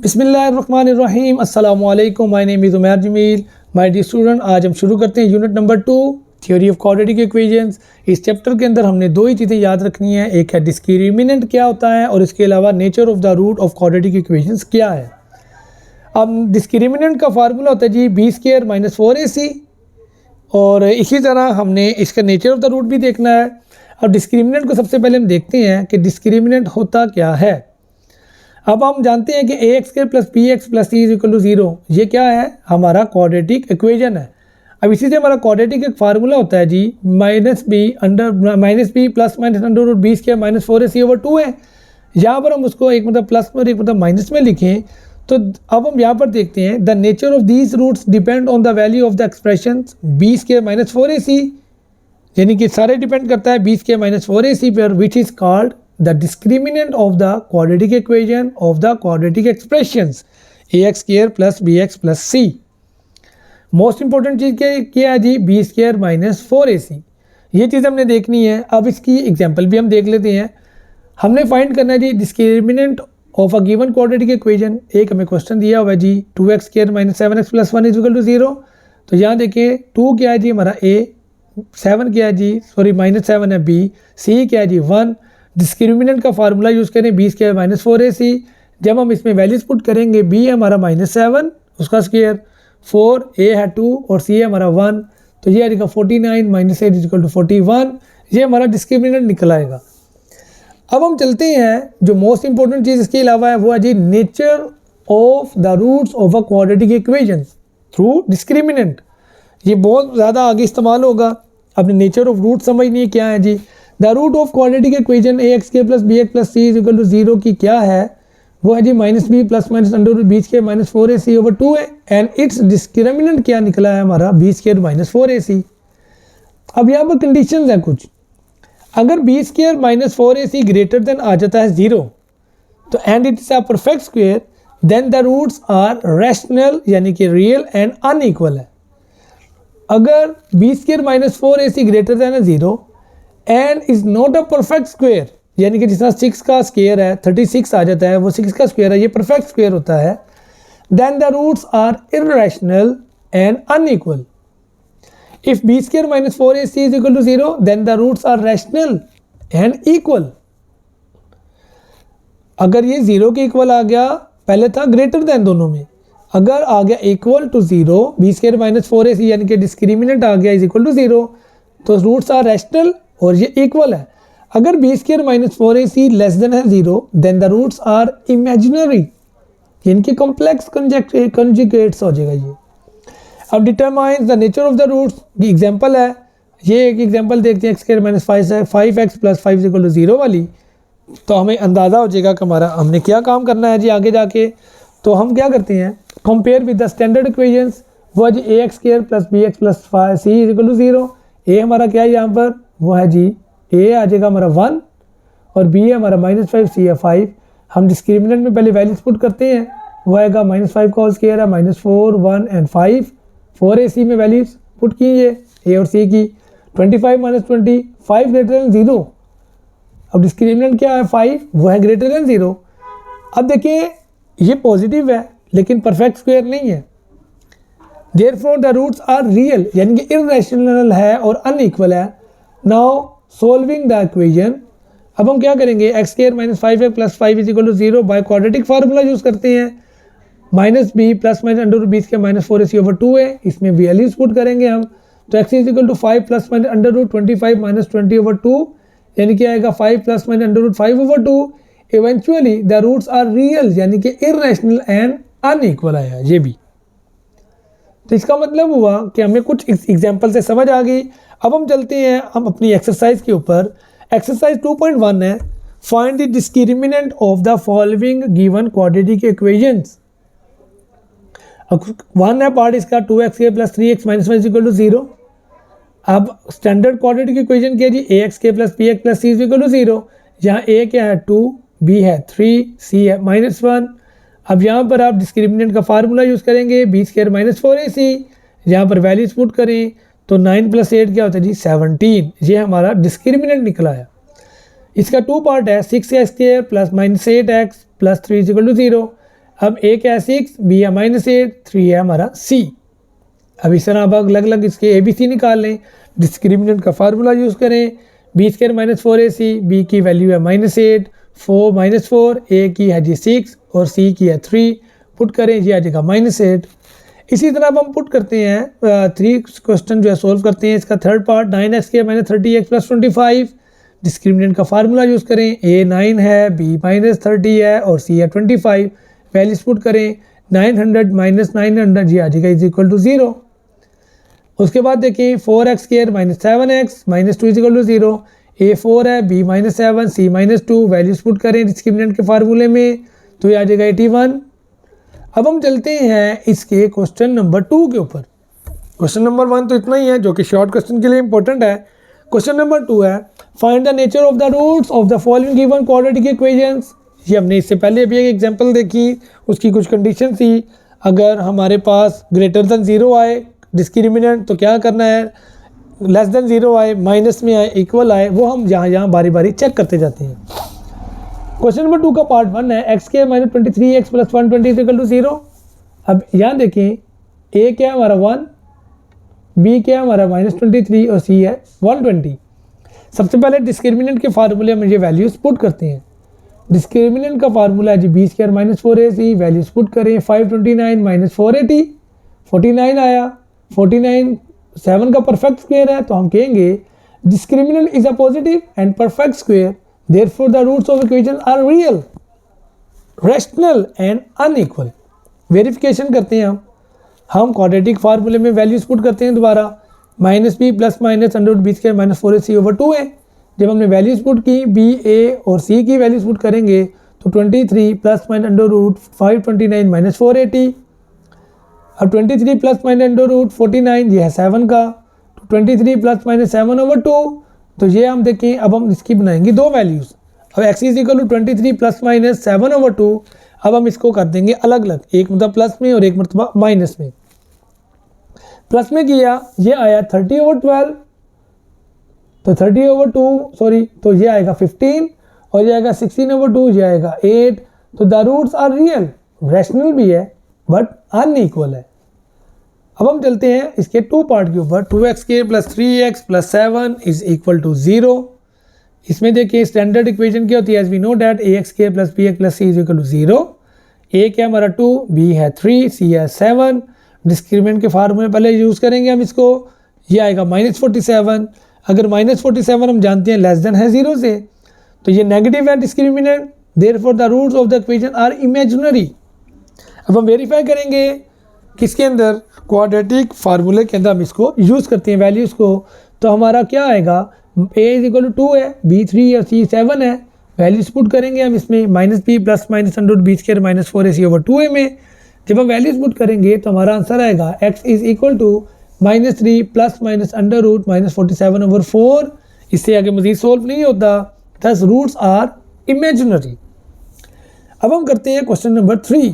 बिस्मिल्लाहिर्रहमानिर्रहीम अस्सलामु अलैकुम। My name is Umair Jameel. My dear student, आज हम शुरू करते हैं unit number 2 theory of quadratic equations. इस चैप्टर के अंदर हमने दो ही चीज़ें याद रखनी है, एक है डिस्क्रिमिनेंट क्या होता है और इसके अलावा nature of the root of quadratic equations क्या है। अब डिस्क्रिमिनेंट का फार्मूला होता है जी b² - 4ac और इसी तरह हमने इसका नेचर ऑफ द रूट भी देखना है। अब डिस्क्रिमिनेंट को सबसे पहले हम देखते हैं कि डिस्क्रिमिनेंट होता क्या है। अब हम जानते हैं कि ax² + bx + c = 0, ये क्या है, हमारा क्वाड्रेटिक इक्वेशन है। अब इसी से हमारा क्वाड्रेटिक एक फार्मूला होता है जी -b ± b² - 4ac/2 है। यहाँ पर हम उसको एक मतलब प्लस में और एक मतलब माइनस में लिखें तो अब हम यहाँ पर देखते हैं the nature of these roots depend on the value of the expression b² - 4ac, यानी कि सारे डिपेंड करता है b² - 4ac पर, which is called the discriminant of the quadratic equation of the quadratic expressions ax² + bx + c। Most important चीज़ क्या है जी b² - 4ac, ये चीज़ हमने देखनी है। अब इसकी एग्जांपल भी हम देख लेते हैं। हमने फाइंड करना है जी discriminant of a given quadratic equation. एक हमें क्वेश्चन दिया हुआ है जी 2x² - 7x + 1 = 0। तो यहाँ देखिए 2 क्या है जी हमारा a, 7 क्या है जी -7 है b, c क्या है जी 1। डिस्क्रिमिनेंट का फार्मूला यूज़ करें b² - 4ac। जब हम इसमें वैल्यूज पुट करेंगे b है हमारा -7 उसका स्क्वायर, 4 a है 2 और c है हमारा 1, तो ये आएगा 49 - 8 = 41। ये हमारा डिस्क्रिमिनेंट निकल आएगा। अब हम चलते हैं, जो मोस्ट इंपॉर्टेंट चीज़ इसके अलावा है वो है जी nature of the roots of a quadratic equation through discriminant. ये बहुत ज़्यादा आगे इस्तेमाल होगा। अपने नेचर ऑफ रूट समझनी है क्या है जी। The root of quadratic equation ax² + bx + c = 0 की क्या है, वो है जी -b ± b² - 4ac/2 है। एंड इट्स डिस्क्रिमिनेंट क्या निकला है हमारा b² - 4ac। अब यहाँ पर कंडीशंस हैं कुछ। अगर b² - 4ac ग्रेटर देन आ जाता है 0 तो and it is a perfect square, then the roots are rational यानी कि रियल एंड अनइक्वल है। अगर b² - 4ac ग्रेटर देन है 0 and is not a perfect square, यानी कि जिस तरह 6 का स्क्वायर है 36 आ जाता है, वो 6 का स्क्वायर है, ये परफेक्ट स्क्वायर होता है, then the roots are irrational and unequal. If b² - 4ac = 0 then the roots are rational and equal. अगर ये 0 के इक्वल आ गया, पहले था ग्रेटर देन दोनों में, अगर आ गया इक्वल टू 0 b² - 4ac यानी कि डिस्क्रिमिनेंट आ गया = 0 तो रूट्स आर रैशनल और ये इक्वल है। अगर b² - 4ac लेस देन है 0 then the roots are imaginary, यानी कि कॉम्प्लेक्स कंजुगेट्स हो जाएगा ये। अब determine the nature of the roots की एग्जांपल है, ये एक एग्जांपल देखते हैं x² - 5x + 5 = 0 वाली, तो हमें अंदाज़ा हो जाएगा कि हमारा हमने क्या काम करना है जी आगे जाके। तो हम क्या करते हैं, compare with the standard equations, वो है जी ax² + bx + c = 0। a हमारा क्या है यहाँ पर, वो है जी a आ जाएगा हमारा 1 और b है हमारा -5, c है 5। हम डिस्क्रिमिनेंट में पहले वैल्यूज पुट करते हैं, वो आएगा -5 का होल स्क्वायर है -4, 1 एंड 5। 4ac में वैल्यूज पुट की ये a और c की, 25 - 20, 5 ग्रेटर देन 0। अब डिस्क्रिमिनेंट क्या है 5, वो है ग्रेटर देन 0। अब देखिए ये पॉजिटिव है लेकिन परफेक्ट स्क्वायर नहीं है, therefore the roots are real यानी कि इर्रेशनल है और अनइक्वल है। नाउ सॉल्विंग द इक्वेशन, अब हम क्या करेंगे, x² - 5x + 5 = 0 by quadratic formula use करते हैं। -b ± b² - 4ac/2 है, इसमें वैल्यूज पुट करेंगे हम, तो x = 5 ± √25 - 20/2 यानी कि आएगा 5 ± √5/2। Eventually the roots are real यानी कि इर्रेशनल एंड अनइक्वल आया ये भी। तो इसका मतलब हुआ कि हमें कुछ एग्जाम्पल से समझ आ गई। अब हम चलते हैं हम अपनी एक्सरसाइज के ऊपर। एक्सरसाइज 2.1 है, find the discriminant of the following given quadratic equations. 1 है पार्ट इसका 2x² + 3x - 1 = 0। अब स्टैंडर्ड क्वाड्रेटिक इक्वेशन क्या है जी ax² + bx + c = 0। यहाँ a क्या है 2, b है 3, c है -1। अब यहाँ पर आप डिस्क्रिमिनेंट का फार्मूला यूज़ करेंगे b² - 4ac, यहाँ पर वैल्यूज पुट करें तो 9 + 8 क्या होता है जी 17, ये हमारा डिस्क्रिमिनेंट निकला है। इसका 2 पार्ट है 6x² + -8x + 3 = 0। अब ए क्या है 6, बी है -8, 3 है हमारा सी। अब इस तरह अब अलग अलग इसके ABC निकाल लें, डिस्क्रिमिनेंट का फार्मूला यूज़ करें। b² -4ac, बी की वैल्यू है -8, 4 -4, ए की है जी 6 और सी की है 3, पुट करें ये आ जाएगा -8। इसी तरह अब हम पुट करते हैं 3 क्वेश्चन जो है सोल्व करते हैं। इसका third part 9x² -30x + 25, discriminant का फार्मूला यूज़ करें। ए 9 है, बी -30 है और सी है 25, वैल्यूज पुट करें। 900 - 900 ये आ जाएगा =0। उसके बाद देखें 4x² -7x -2 = 0, ए 4 है, बी -7, सी -2, वैल्यूज पुट करें डिस्क्रिमिनेंट के फार्मूले में, तो ये आ जाएगा 81। अब हम चलते हैं इसके क्वेश्चन नंबर 2 के ऊपर। क्वेश्चन नंबर 1 तो इतना ही है जो कि शॉर्ट क्वेश्चन के लिए इंपॉर्टेंट है। क्वेश्चन नंबर 2 है find the nature of the roots of the following given quadratic equations. ये हमने इससे पहले भी एक एग्जांपल देखी, उसकी कुछ कंडीशन थी। अगर हमारे पास ग्रेटर देन 0 आए डिस्क्रिमिनेंट तो क्या करना है, लेस देन 0 आए, माइनस में आए, इक्वल आए, वो हम यहाँ बारी बारी चेक करते जाते हैं। क्वेश्चन नंबर 2 का पार्ट 1 है x² -23x + 120 = 0। अब यहाँ देखें ए क्या है हमारा 1, बी क्या है हमारा -23 और सी है 120। सबसे पहले डिस्क्रिमिनेंट के फार्मूले में ये वैल्यूज पुट करते हैं। डिस्क्रिमिनेंट का फार्मूला है जी b² -4ac, वैल्यूज पुट करें। 529 - 480 49 आया। 49 7 का परफेक्ट स्क्वायर है, तो हम कहेंगे discriminant is a positive and perfect square, therefore the roots of equation are real, rational and unequal। Verification करते हैं हम क्वाड्रेटिक फार्मूले में वैल्यूज पुट करते हैं दोबारा। -b + -√b² -4ac/2 है। जब हमने वैल्यूज पुट की b, a और c की वैल्यूज पुट करेंगे तो 23 + -529 - 480। अब 23 + -√49 ये है 7 का, तो 23 + -7/2, तो ये हम देखें। अब हम इसकी बनाएंगे दो वैल्यूज़। अब x = 23 ± 7/2। अब हम इसको कर देंगे अलग अलग, एक मतलब प्लस में और एक मतलब माइनस में। प्लस में किया ये आया 30/12, तो 30/2 सॉरी, तो ये आएगा 15 और ये आएगा 16/2, ये आएगा 8। तो the roots are real, rational भी है बट अनइक्वल है। अब हम चलते हैं इसके 2 पार्ट के ऊपर। 2x² + 3x + 7 = 0। इसमें देखिए स्टैंडर्ड इक्वेशन क्या होती है, as we know that ax² + bx + c = 0। a क्या हमारा 2, b है 3, c है 7। डिस्क्रिमिनेंट के फार्मूले पहले यूज़ करेंगे हम इसको, ये आएगा -47। अगर -47 हम जानते हैं लेस देन है 0 से, तो ये नेगेटिव है discriminant, therefore the roots of the equation are imaginary. अब हम वेरीफाई करेंगे किसके अंदर, क्वाड्रेटिक फार्मूले के अंदर हम इसको यूज़ करते हैं वैल्यूज़ को। तो हमारा क्या आएगा, a = 2 है, b 3 और c 7 है। वैल्यूज पुट करेंगे हम इसमें -b + -√b² -4ac/2a में। जब हम वैल्यूज पुट करेंगे तो हमारा आंसर आएगा x = -3 ± -47/4। इससे आगे मज़ीद सोल्व नहीं होता, दस रूट्स आर इमेजिनरी। अब हम करते हैं question number 3।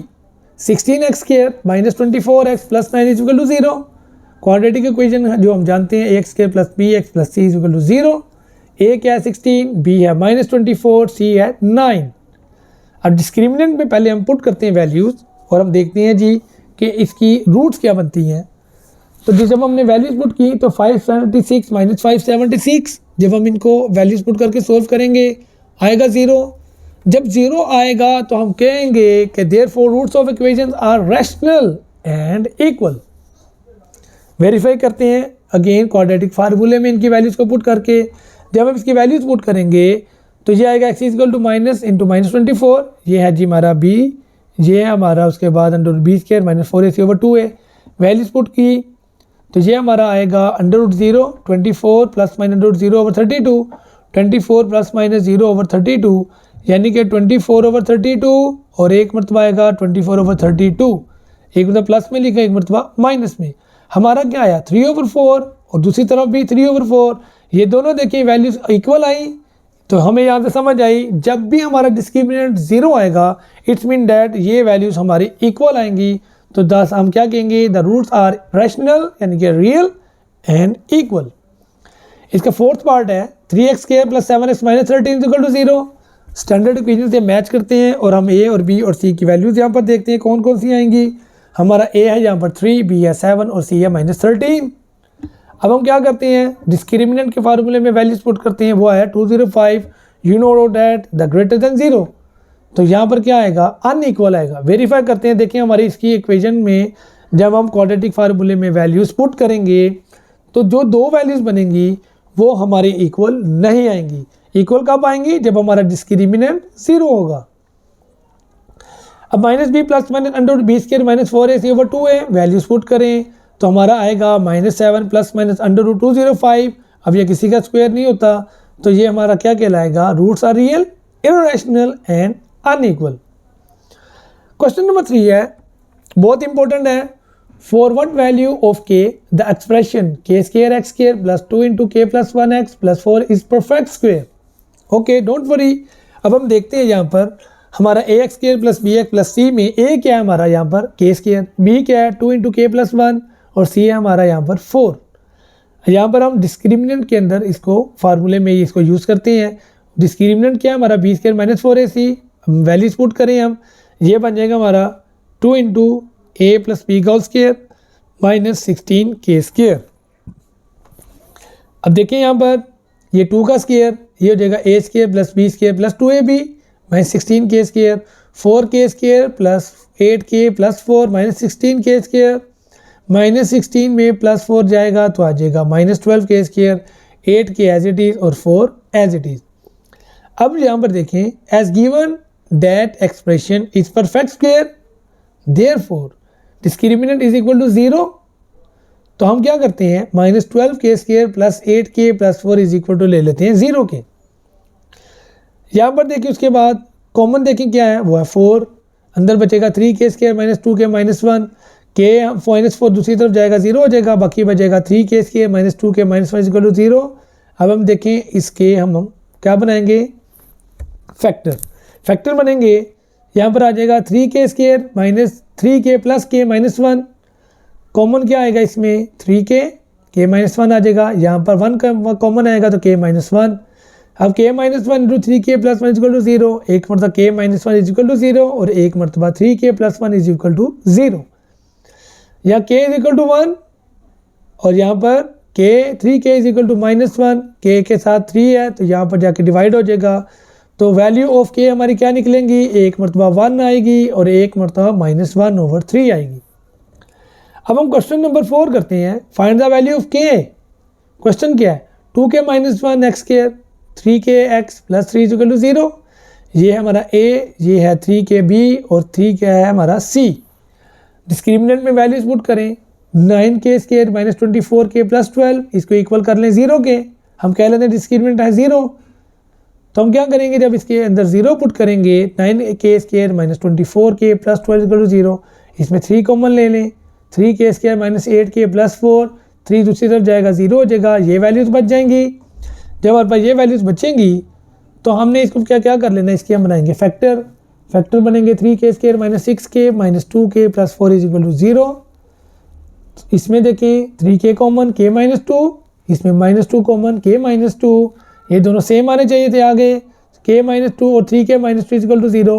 16x² -24x + 9 = 0। Quadratic equation जो हम जानते हैं ax² + bx + c = 0। a क्या है 16, b है -24, c है 9। अब डिस्क्रिमिनेंट में पहले हम पुट करते हैं वैल्यूज़ और हम देखते हैं जी कि इसकी रूट्स क्या बनती हैं। तो जब हमने वैल्यूज़ पुट की तो 576 - 576, जब हम इनको वैल्यूज़ पुट करके सोल्व करेंगे आएगा 0। जब 0 आएगा तो हम कहेंगे कि therefore roots of equations are rational and equal. Verify करते हैं अगेन क्वाड्रेटिक फार्मूले में इनकी वैल्यूज़ को पुट करके। जब हम इसकी वैल्यूज़ पुट करेंगे तो ये आएगा x = -24, ये है जी हमारा b, ये है हमारा उसके बाद √b² -4ac/2 है। वैल्यूज़ पुट की तो ये हमारा आएगा √0, 24 ± -0/32, 24 ± -0/32, यानी कि 24/32 और एक मरतबा आएगा 24/32। एक मतलब प्लस में लिखा, एक मरतबा माइनस में। हमारा क्या आया 3/4 और दूसरी तरफ भी 3/4। ये दोनों देखिए वैल्यूज इक्वल आई, तो हमें यहाँ से समझ आई जब भी हमारा डिस्क्रिमिनेंट 0 आएगा इट्स मीन डैट ये वैल्यूज हमारी इक्वल आएंगी। तो दस हम क्या कहेंगे, द रूट्स आर रैशनल यानी कि रियल एंड इक्वल। इसका फोर्थ पार्ट है 3x² + 7x - 13 = 0। स्टैंडर्ड इक्वेशन से मैच करते हैं और हम ए और बी और सी की वैल्यूज़ यहाँ पर देखते हैं कौन कौन सी आएंगी। हमारा ए है यहाँ पर 3, बी है 7 और सी है -13। अब हम क्या करते हैं, डिस्क्रिमिनेंट के फार्मूले में वैल्यूज पुट करते हैं, वो है 205, you know that the greater than 0। तो यहाँ पर क्या आएगा, अनइक्वल आएगा। वेरीफाई करते हैं, देखिए हमारी इसकी इक्वेशन में जब हम क्वाड्रेटिक फार्मूले में वैल्यूज पुट करेंगे तो जो दो वैल्यूज बनेंगी वो हमारी इक्वल नहीं आएंगी। इक्वल कब आएंगी, जब हमारा डिस्क्रिमिनेंट 0 होगा। अब -b plus minus under B square -4ac/2a values put करें तो हमारा आएगा -7 प्लस माइनस अंडर रूट 205। अब ये किसी का स्क्वायर नहीं होता तो ये हमारा क्या कहलाएगा, roots are real, irrational and unequal. Question number 3 है, बहुत इंपॉर्टेंट है। For what value of k the expression k² plus 2 into k plus 1x plus 4 is perfect square. Okay, don't worry. अब हम देखते हैं यहाँ पर हमारा ax² plus bx plus c में a क्या है हमारा यहाँ पर k², b क्या है 2 इंटू के प्लस 1 और c है हमारा यहाँ पर 4। यहाँ पर हम डिस्क्रिमिनेंट के अंदर इसको फार्मूले में इसको यूज़ करते हैं। डिस्क्रिमिनेंट क्या है हमारा b² -4ac, वैल्यूज पुट करें हम, ये बन जाएगा हमारा 2 इंटू a प्लस बी का स्क्वायर -16k²। अब देखिए यहाँ पर ये 2 का स्क्वायर, ये हो जाएगा a² plus b² plus 2ab -16k², 4k² plus 8k plus 4 -16k², -16 में प्लस 4 जाएगा तो आ जाएगा -12k², 8k as it is और 4 एज इट इज़। अब यहाँ पर देखें, as given that expression is perfect square therefore discriminant is equal to 0। तो हम क्या करते हैं, -12k² plus 8k plus 4 is equal to ले लेते हैं 0 के। यहाँ पर देखिए उसके बाद कॉमन देखें क्या है, वो है 4, अंदर बचेगा 3k² -2k -1, k -4 दूसरी तरफ जाएगा 0 हो जाएगा, बाकी बचेगा 3k² -2k -1 is equal to 0। अब हम देखें इसके हम क्या बनाएंगे, फैक्टर बनेंगे। यहाँ पर आ जाएगा 3k² minus 3k plus k -1, common क्या आएगा इसमें 3k, k -1 आ जाएगा, यहाँ पर 1 कॉमन आएगा तो k -1। अब k -1 into 3k plus 1 equal to 0, एक मरतबा k -1 इज इक्वल टू 0 और एक मरतबा 3k plus 1 is equal to 0। यहाँ k इज इक्वल टू 1 और यहाँ पर3k इज इक्वल टू -1, k के साथ 3 है तो यहाँ पर जाके डिवाइड हो जाएगा। तो वैल्यू ऑफ k हमारी क्या निकलेंगी, एक मरतबा 1 आएगी और एक मरतबा -1/3 आएगी। अब हम क्वेश्चन नंबर 4 करते हैं, find the value of k। Question क्या है, 2k -1 x², 3kx plus 3 is equal to 0। ये है हमारा a, ये है 3kb और 3 क्या है हमारा c। डिस्क्रिमिनेंट में वैल्यूज पुट करें, 9k² -24k प्लस 12, इसको इक्वल कर लें 0 के। हम कह लेते हैं डिस्क्रिमिनेंट है 0, तो हम क्या करेंगे, जब इसके अंदर 0 पुट करेंगे 9k² -24k plus 12 equal to 0, इसमें 3 कॉमन ले लें, 3k² -8k प्लस 4, 3 दूसरी तरफ जाएगा 0 हो जाएगा, ये वैल्यूज़ बच जाएंगी। जब हमारे पास ये वैल्यूज़ बचेंगी तो हमने इसको क्या कर लेना, इसके हम बनाएंगे फैक्टर बनेंगे 3k² -6k -2k plus 4 is equal to 0। इसमें देखें 3k कॉमन k -2, इसमें -2 कॉमन k -2, ये दोनों सेम आने चाहिए थे आगे, k -2 और 3k -2 इज इक्वल टू 0।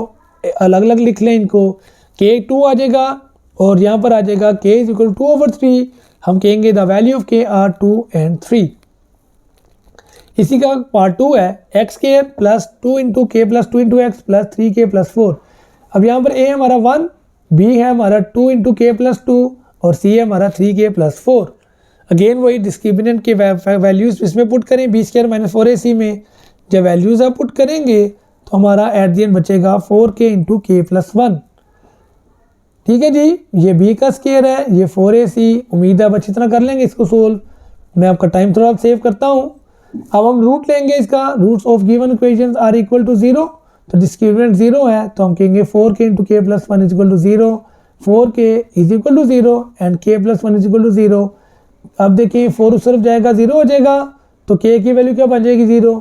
अलग अलग लिख लें इनको, k 2 आ जाएगा और यहाँ पर आ जाएगा k इज इक्वल टू 2/3। हम कहेंगे the value of k are 2 and 3। इसी का पार्ट 2 है, x² plus 2 into k plus 2 into x plus 3k plus 4। अब यहाँ पर a है हमारा 1, b है हमारा 2 इंटू k प्लस 2 और c है हमारा 3k प्लस 4। अगेन वही डिस्क्रिमिनेंट के वैल्यूज़ इसमें पुट करें, b² -4ac में जब वैल्यूज़ आप पुट करेंगे तो हमारा एट द एंड बचेगा 4k इंटू k प्लस 1। ठीक है जी, ये b का स्क्वायर है, ये 4ac। उम्मीद है आप अच्छी तरह कर लेंगे इसको सोल्व। मैं आपका टाइम थोड़ा सेव करता हूँ। अब हम रूट लेंगे इसका, roots of given equations are equal to 0, तो डिस्क्रिमिनेंट 0 है तो हम कहेंगे 4k into k plus 1 is equal to 0, 4k is equal to 0 and k plus 1 is equal to 0। अब देखिए 4 उस तरफ जाएगा 0 हो जाएगा तो k की वैल्यू क्या बन जाएगी 0।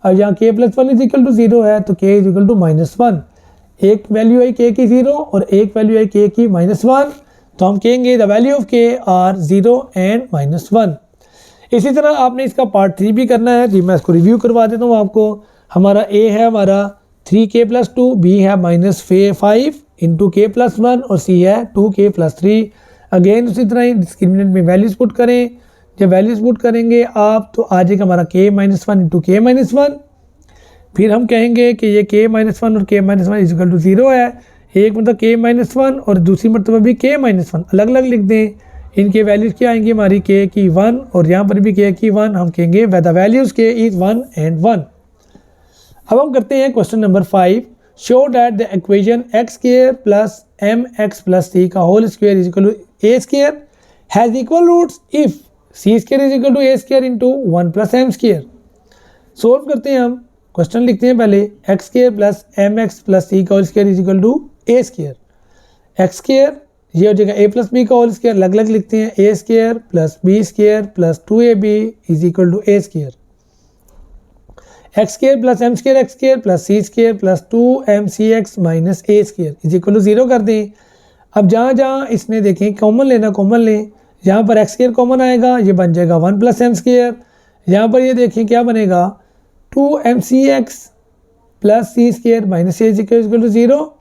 अब यहाँ k plus 1 is equal to 0 है तो k इज इक्वल टू -1। एक वैल्यू आई k की 0 और एक वैल्यू आई k की -1, तो हम कहेंगे the value of k are 0 and -1। इसी तरह आपने इसका पार्ट 3 भी करना है जी। मैं इसको रिव्यू करवा देता हूँ आपको। हमारा a है हमारा 3k+2, बी है -5 इंटू k+1 और सी है 2k+3। अगेन उसी तरह ही डिस्क्रिमिनेंट में वैल्यूज पुट करें। जब वैल्यूज पुट करेंगे आप तो आ जाएगा हमारा k-1 इंटू k-1। फिर हम कहेंगे कि ये k-1 और k-1 इक्वल टू 0 है। एक मतलब k-1 और दूसरी मतलब भी k-1 अलग अलग लिख दें। इनके वैल्यूज़ क्या आएंगी हमारी k की 1 और यहाँ पर भी k की 1। हम कहेंगे वे the values k is 1 and 1। अब हम करते हैं question number 5। Show that the equation x² plus mx+c का whole square is equal to a² has equal roots if c² is equal to a² into 1 plus m²। Solve करते हैं हम। Question लिखते हैं पहले x² प्लस mx+c का whole square is equal to a²। x² ये हो जाएगा a प्लस बी का होल स्क्वायर, अलग अलग लिखते हैं a² plus b² plus 2ab is equal to a²। x² plus m² x² plus c² plus 2mcx minus a² is equal to 0 कर दें। अब जहाँ जहाँ इसमें देखें कॉमन लेना, कॉमन लें। यहाँ पर x² कॉमन आएगा, ये बन जाएगा 1 प्लस m²। यहाँ पर ये देखें क्या बनेगा 2mcx plus c² minus a equal to 0।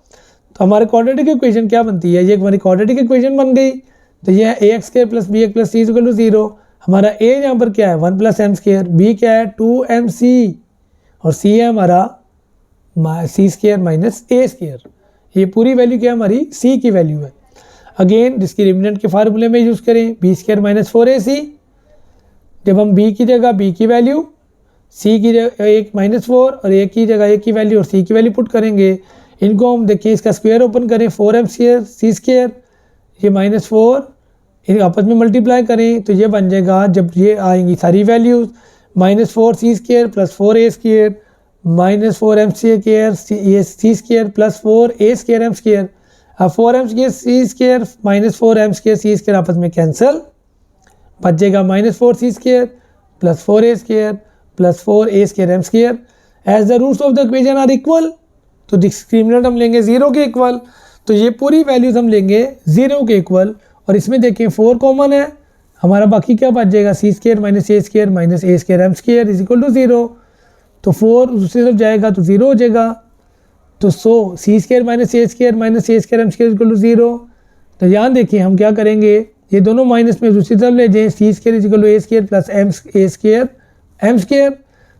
तो हमारे क्वाड्रेटिक इक्वेशन क्या बनती है, ये हमारी क्वाड्रेटिक इक्वेशन बन गई। तो ये है ax² plus bx plus c equal to 0। हमारा a यहाँ पर क्या है 1 प्लस m², b क्या है 2mc और c है हमारा c² माइनस a²। ये पूरी वैल्यू क्या है हमारी c की वैल्यू है। अगेन डिस्क्रिमिनेंट के फार्मूले में यूज़ करें b² माइनस 4ac। जब हम b की जगह b की वैल्यू, c की जगह एक -4 और a की जगह a की वैल्यू और c की वैल्यू पुट करेंगे। इनको हम देखिए इसका स्क्वायर ओपन करें 4m² c², ये -4 इन आपस में मल्टीप्लाई करें तो ये बन जाएगा। जब ये आएंगी सारी values -4 c² plus 4a² minus 4m² ये c² प्लस 4a² m²। अब 4m² c² minus 4m² c² आपस में कैंसिल, बच जाएगा -4 c² plus 4a² plus 4a² m²। As the roots of the equation are equal, तो डिस्क्रिमिनेंट हम लेंगे 0 के इक्वल। तो ये पूरी वैल्यूज़ हम लेंगे 0 के इक्वल और इसमें देखें 4 कॉमन है, हमारा बाकी क्या बच जाएगा c² minus a² minus a² m² is equal to 0। तो 4 दूसरी तरफ जाएगा तो 0 हो जाएगा। तो c² minus a² minus a² m² equal to 0। तो यहाँ देखिए हम क्या करेंगे, ये दोनों माइनस में दूसरी तरफ ले जाएँ, c² is equal to a² plus a² m²।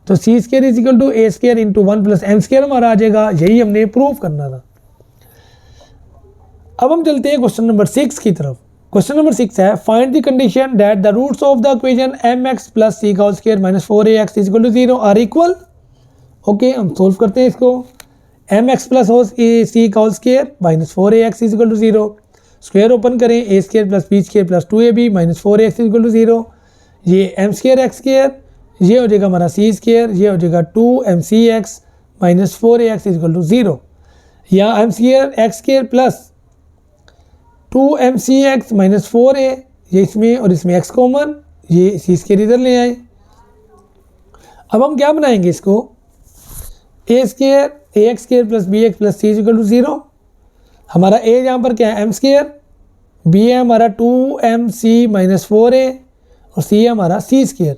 तो c² is equal to a² into 1 plus m² हमारा आ जाएगा। यही हमने प्रूव करना था। अब हम चलते हैं क्वेश्चन नंबर 6 की तरफ। क्वेश्चन नंबर 6 है find the condition that the roots of the equation mx plus c का whole square minus 4ax is equal to 0 are equal. Okay, हम सोल्व करते हैं इसको। mx प्लस c का whole square minus 4ax is equal to 0, square open करें a² plus b² plus 2ab minus 4ax is equal to 0। ये m² x², ये हो जाएगा हमारा c², ये हो जाएगा 2mcx minus 4ax is equal to 0। या m² x² plus 2mcx minus 4a, ये इसमें और इसमें x कॉमन, ये c² इधर ले आए। अब हम क्या बनाएंगे इसको, a² ax² plus bx plus c equal to 0। हमारा a यहाँ पर क्या है m², b है हमारा 2mc माइनस 4a और c है हमारा c²।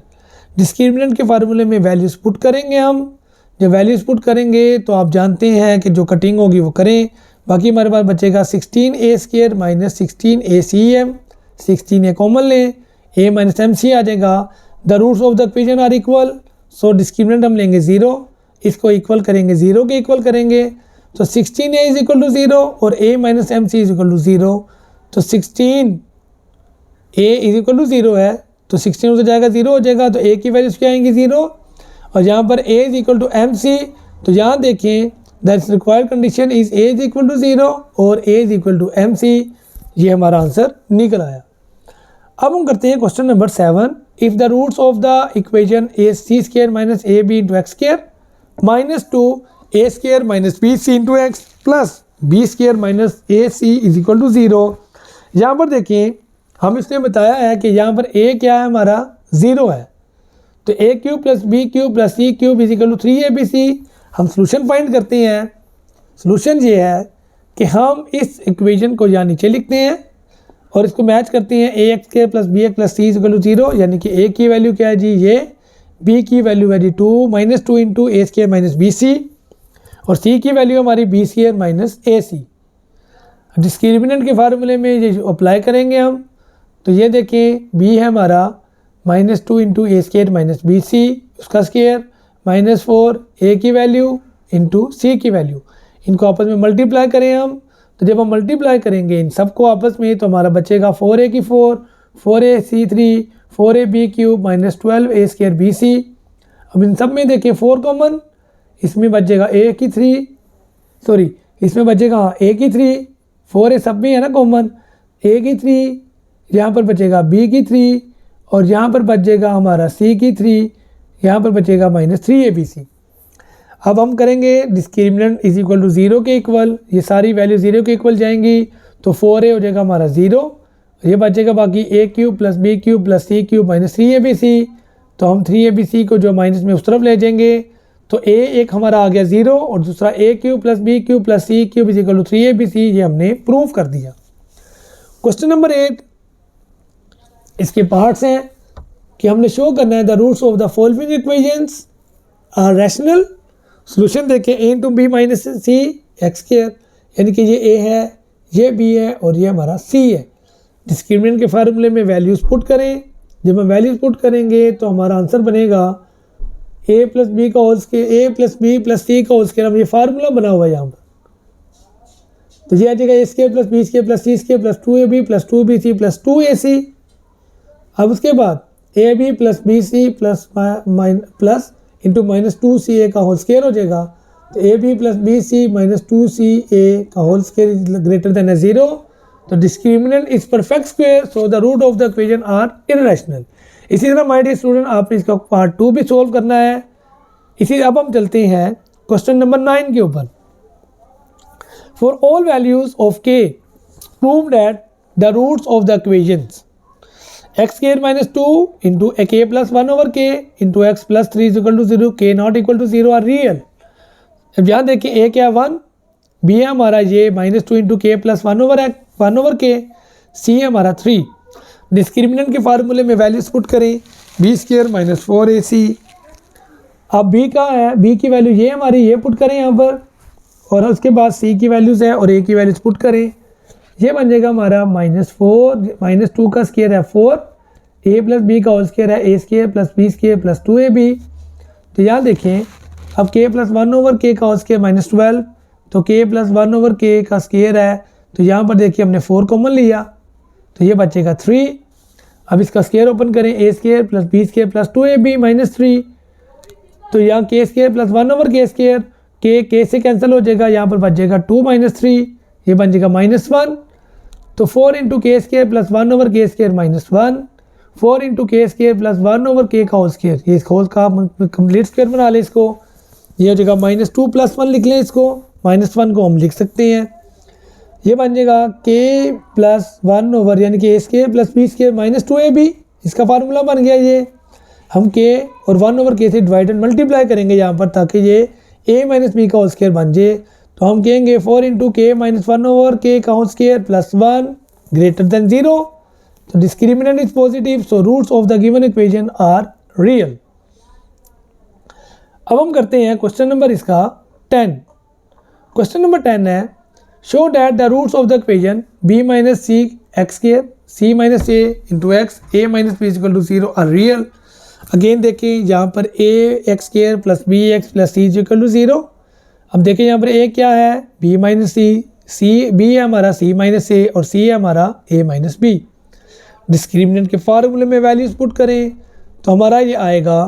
डिस्क्रिमिनेंट के फार्मूले में वैल्यूज पुट करेंगे हम। जब वैल्यूज पुट करेंगे तो आप जानते हैं कि जो कटिंग होगी वो करें। बाकी हमारे पास बचेगा 16a² minus 16acm, 16a common लें, a माइनस mc आ जाएगा। The roots of the equation are equal, so discriminant हम लेंगे 0, इसको इक्वल करेंगे 0 के इक्वल करेंगे। तो 16a इज इक्वल टू 0 और a minus mc is equal to 0। तो 16a इज इक्वल टू 0 है तो 16 हो जाएगा 0 हो जाएगा। तो a की वैल्यूज क्या आएंगी 0 और यहाँ पर a is equal to mc। तो यहाँ देखें that's required condition is a is equal to 0 और a is equal to mc। ये हमारा आंसर निकल आया। अब हम करते हैं question number 7। If the roots of the equation is c² minus ab into x² minus 2a² minus bc into x plus b² minus ac is equal to 0। यहाँ पर देखिए हम इसने बताया है कि यहाँ पर a क्या है हमारा 0 है, तो a³ plus b³ plus c³ is equal to 3abc। हम सोल्यूशन फाइंड करते हैं। सोल्यूशन ये है कि हम इस इक्वेशन को यहाँ नीचे लिखते हैं और इसको मैच करते हैं ax² plus bx plus c is equal to 0, यानी कि a की वैल्यू क्या है जी, ये b की वैल्यू है जी 2 इंटू a² माइनस bc और सी की वैल्यू हमारी बी स्क्वायर माइनस ए सी। डिस्क्रिमिनेंट के फार्मूले में ये अप्लाई करेंगे हम, तो ये देखें बी है हमारा -2 इंटू ए स्क्वायर माइनस बी सी उसका स्क्वायर -4 ए की वैल्यू इंटू सी की वैल्यू, इनको आपस में मल्टीप्लाई करें हम। तो जब हम मल्टीप्लाई करेंगे इन सबको आपस में, तो हमारा बचेगा 4a की 4 सी 3 4a बी क्यूब -12 ए स्क्वायर बी सी। अब इन सब में देखें 4 कॉमन, इसमें बचेगा a की 3 सॉरी इसमें बचेगा a की 3 4a सब में है ना कॉमन, a की 3 यहाँ पर बचेगा b की 3 और यहाँ पर बचेगा हमारा c की 3, यहाँ पर बचेगा -3abc। अब हम करेंगे डिस्क्रिमिनेंट इज इक्वल टू 0 के इक्वल, ये सारी वैल्यू 0 के इक्वल जाएंगी, तो 4a हो जाएगा हमारा 0, ये बचेगा बाकी a cube plus b cube plus c cube -3abc। तो हम 3abc को जो माइनस में उस तरफ ले जाएंगे, तो a एक हमारा आ गया 0 और दूसरा a cube plus b cube plus c cube is equal to 3abc, ये हमने प्रूव कर दिया। क्वेश्चन नंबर 8, इसके पार्ट्स हैं कि हमने शो करना है the roots of the following equations are rational. Solution देखें a into b minus c x square, यानी कि ये a है, ये b है और ये हमारा c है। डिस्क्रिमिनेंट के फार्मूले में वैल्यूज़ पुट करें, जब हम वैल्यूज़ पुट करेंगे तो हमारा आंसर बनेगा a प्लस बी का whole square a plus B plus C का होल स्क्वायर। हम ये फार्मूला बना हुआ है यहाँ पर, तो ये आ जाएगा a square plus b square plus c square plus 2ab plus 2bc plus 2ac। अब उसके बाद ab plus b c plus into -2ca का होल स्क्वायर हो जाएगा, तो ab प्लस बी सी -2ca का होल स्क्वायर ग्रेटर देन 0। तो discriminant is perfect square, so the root of the equation are irrational. इसी तरह माय डियर स्टूडेंट आपने इसका पार्ट 2 भी सोल्व करना है। इसी अब हम चलते हैं क्वेश्चन नंबर 9 के ऊपर। For all values of k prove that the roots of the equations x square -2 into k plus 1 over k into x plus 3 is equal to 0 k not equal to 0 are real. अब यहाँ देखिए a क्या 1, b है हमारा ये -2 into k plus 1 over k, c है हमारा 3। Discriminant के फार्मूले में वैल्यूज पुट करें b स्क्वायर माइनस 4ac। अब b का है, b की वैल्यू ये हमारी ये पुट करें यहाँ पर, और उसके बाद c की वैल्यूज़ है और a की वैल्यूज पुट करें, ये बन जाएगा हमारा -2 का स्क्वायर है 4, a प्लस बी का होल स्क्वायर है a square plus b square plus 2ab। तो यहाँ देखें अब k प्लस 1 ओवर k का होल स्क्वायर -12, तो k प्लस 1 ओवर k का स्क्वायर है, तो यहाँ पर देखिए हमने 4 कॉमन लिया, तो ये बचेगा 3। अब इसका स्क्वायर ओपन करें a square plus b square plus 2ab -3, तो यहाँ k square plus 1 over k square, k से कैंसिल हो जाएगा, यहाँ पर बच जाएगा 2 -3, ये बन जाएगा -1। तो 4 इंटू के स्क्वायर प्लस 1 ओवर के स्क्वायर -1, 4 इंटू के स्क्वायर प्लस 1 ओवर के का होल स्क्वायर, ये होल का कंप्लीट स्क्वायर बना लें इसको, ये हो जाएगा -2 प्लस 1 लिख लें इसको, -1 को हम लिख सकते हैं, ये बन जाएगा k प्लस 1 ओवर यानी कि a square plus b square -2ab, इसका फार्मूला बन गया। ये हम k और 1 ओवर k से डिवाइड एंड मल्टीप्लाई करेंगे यहाँ पर, ताकि ये a माइनस बी का होल स्क्वायर बन जाए। तो हम कहेंगे 4 इंटू के माइनस 1 ओवर के का whole square plus 1 greater than 0। तो discriminant is positive, so roots of the given equation are real. अब हम करते हैं क्वेश्चन नंबर इसका 10। क्वेश्चन नंबर 10 है show that the roots of the equation b minus c x square c minus a into x a minus b equal to 0 are real. Again देखें यहाँ पर a x square plus b x plus c equal to 0। अब देखें यहाँ पर a क्या है b minus सी, b है हमारा c माइनस ए और c है हमारा a माइनस बी। डिस्क्रिमिनेंट के फार्मूले में वैल्यूज पुट करें तो हमारा ये आएगा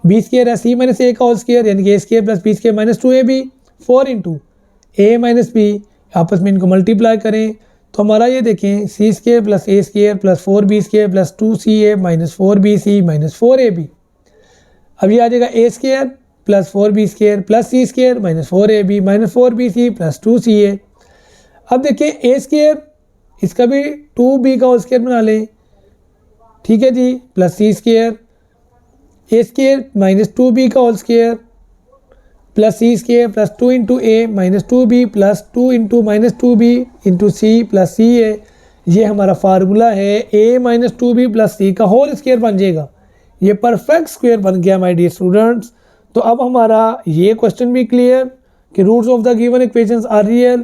b स्क्वायर है c माइनस ए का होल स्क्वायर यानी कि a square plus b square minus 2ab, 4 into a minus b, आपस में इनको मल्टीप्लाई करें तो हमारा ये देखें c square plus a square plus 4b square plus 2ca minus 4bc minus 4ab। अब ये आ जाएगा a square plus 4b square plus c square minus 4ab minus 4bc plus 2ca। अब देखिए a स्क्वायर इसका भी 2b का whole square बना लें, ठीक है जी, plus c square a square minus 2b का whole square plus c square plus 2 into a minus 2b plus 2 into minus 2b into c plus c है। ये हमारा फार्मूला है a minus 2b plus c का whole square बन जाएगा। ये perfect square बन गया माय डियर स्टूडेंट्स। तो अब हमारा ये क्वेश्चन भी क्लियर कि roots of the given equations are real